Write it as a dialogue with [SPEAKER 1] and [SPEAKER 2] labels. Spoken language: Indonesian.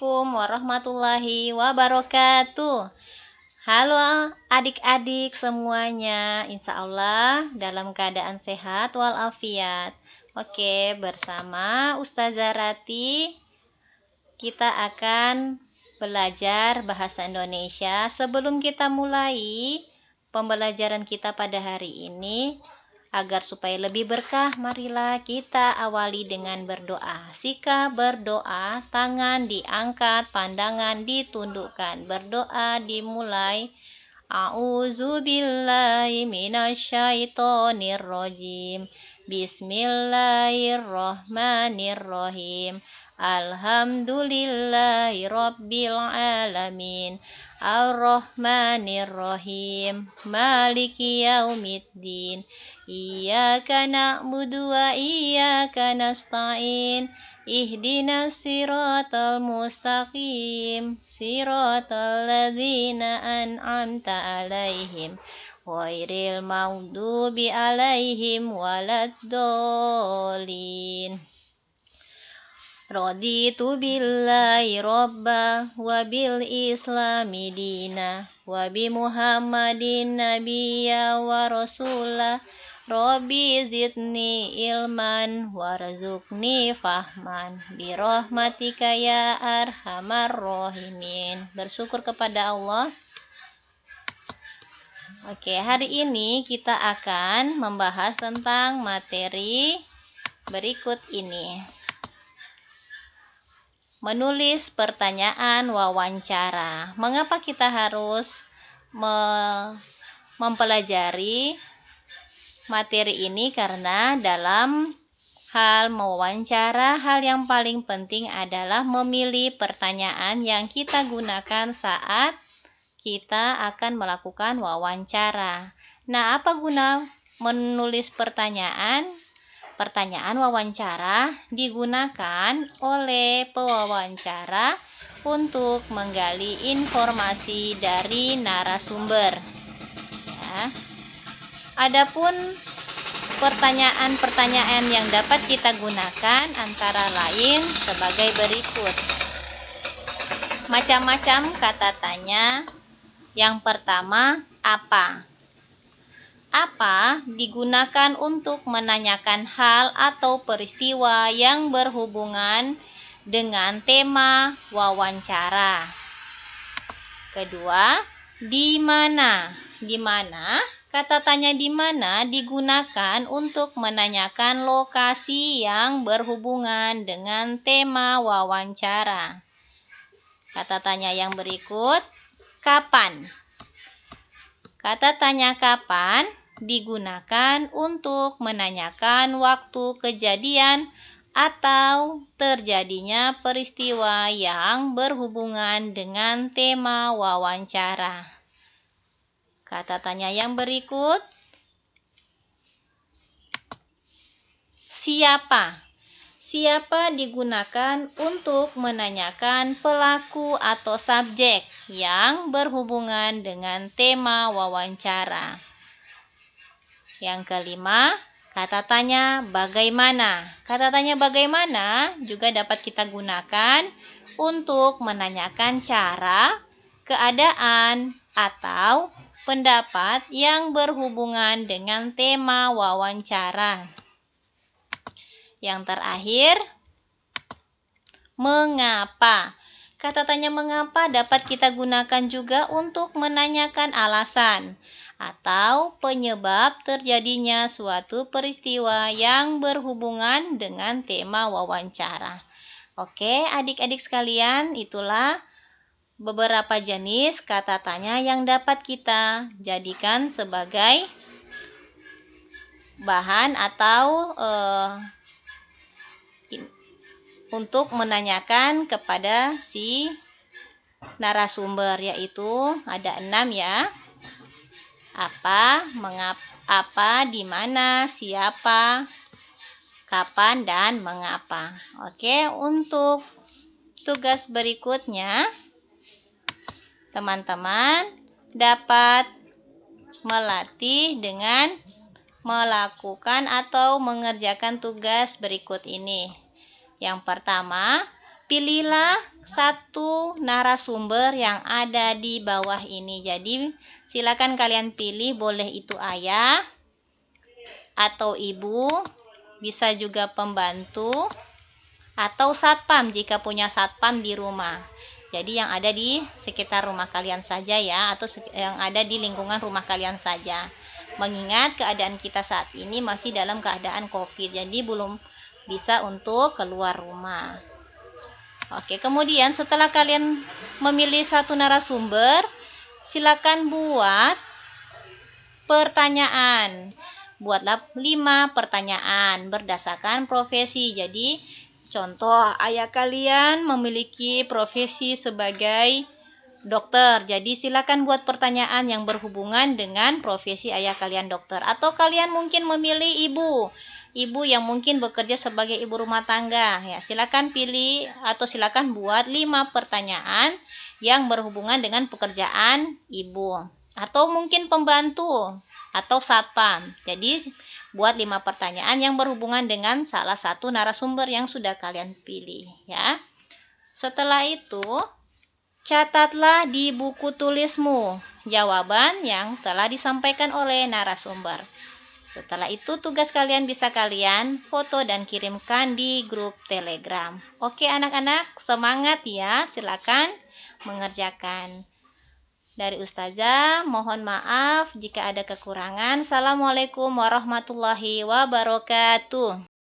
[SPEAKER 1] Assalamualaikum warahmatullahi wabarakatuh. Halo adik-adik semuanya, insya Allah dalam keadaan sehat walafiat. Oke, bersama Ustazah Rati kita akan belajar bahasa Indonesia. Sebelum kita mulai pembelajaran kita pada hari ini, agar supaya lebih berkah, marilah kita awali dengan berdoa. Sikap berdoa, tangan diangkat, pandangan ditundukkan. Berdoa dimulai. A'udzubillahi minasyaitonirrajim. Bismillahirrahmanirrahim. Alhamdulillahi rabbil alamin. Ar-Rahmanir-Rahim. Maliki yaumiddin. Iyyaka na'budu wa iyyaka nasta'in. Ihdinas siratal mustaqim. Siratal ladzina an'amta alaihim. Ghairil maghdubi alaihim waladdallin. Raditu billahi robba wa bil islami dina wa bi muhammadin nabiyya wa rasulah. Rabbi zidni ilman warzuqni fahman birahmatika ya arhamar rahimin. Bersyukur kepada Allah. Oke, hari ini kita akan membahas tentang materi berikut ini. Menulis pertanyaan wawancara. Mengapa kita harus mempelajari materi ini? Karena dalam hal mewawancara, hal yang paling penting adalah memilih pertanyaan yang kita gunakan saat kita akan melakukan wawancara. Nah, apa guna menulis pertanyaan? Pertanyaan wawancara digunakan oleh pewawancara untuk menggali informasi dari narasumber. Ya. Adapun pertanyaan-pertanyaan yang dapat kita gunakan antara lain sebagai berikut. Macam-macam kata tanya. Yang pertama, apa? Apa digunakan untuk menanyakan hal atau peristiwa yang berhubungan dengan tema wawancara. Kedua, di mana? Di mana? Kata tanya di mana digunakan untuk menanyakan lokasi yang berhubungan dengan tema wawancara. Kata tanya yang berikut, kapan? Kata tanya kapan digunakan untuk menanyakan waktu kejadian atau terjadinya peristiwa yang berhubungan dengan tema wawancara. Kata tanya yang berikut, siapa? Siapa digunakan untuk menanyakan pelaku atau subjek yang berhubungan dengan tema wawancara. Yang kelima, kata tanya bagaimana. Kata tanya bagaimana juga dapat kita gunakan untuk menanyakan cara, keadaan, atau pendapat yang berhubungan dengan tema wawancara. Yang terakhir, mengapa? Kata tanya mengapa dapat kita gunakan juga untuk menanyakan alasan atau penyebab terjadinya suatu peristiwa yang berhubungan dengan tema wawancara. Oke, adik-adik sekalian, itulah beberapa jenis kata tanya yang dapat kita jadikan sebagai bahan atau untuk menanyakan kepada si narasumber, yaitu ada 6 ya. Apa, mengapa, di mana, siapa, kapan, dan mengapa. Oke, untuk tugas berikutnya teman-teman dapat melatih dengan melakukan atau mengerjakan tugas berikut ini. Yang pertama, pilihlah satu narasumber yang ada di bawah ini. Jadi, silakan kalian pilih, boleh itu ayah atau ibu, bisa juga pembantu, atau satpam jika punya satpam di rumah. Jadi yang ada di sekitar rumah kalian saja ya, atau yang ada di lingkungan rumah kalian saja. Mengingat keadaan kita saat ini masih dalam keadaan COVID, jadi belum bisa untuk keluar rumah. Oke, kemudian setelah kalian memilih satu narasumber, silakan buat pertanyaan. Buatlah 5 pertanyaan berdasarkan profesi. Jadi, contoh ayah kalian memiliki profesi sebagai dokter. Jadi, silakan buat pertanyaan yang berhubungan dengan profesi ayah kalian dokter. Atau kalian mungkin memilih ibu yang mungkin bekerja sebagai ibu rumah tangga. Ya, silakan pilih atau silakan buat 5 pertanyaan yang berhubungan dengan pekerjaan ibu. Atau mungkin pembantu atau satpam. Jadi, buat 5 pertanyaan yang berhubungan dengan salah satu narasumber yang sudah kalian pilih, ya. Setelah itu, catatlah di buku tulismu jawaban yang telah disampaikan oleh narasumber. Setelah itu, tugas kalian bisa kalian foto dan kirimkan di grup Telegram. Oke anak-anak, semangat ya, silakan mengerjakan. Dari Ustazah, mohon maaf jika ada kekurangan. Assalamualaikum warahmatullahi wabarakatuh.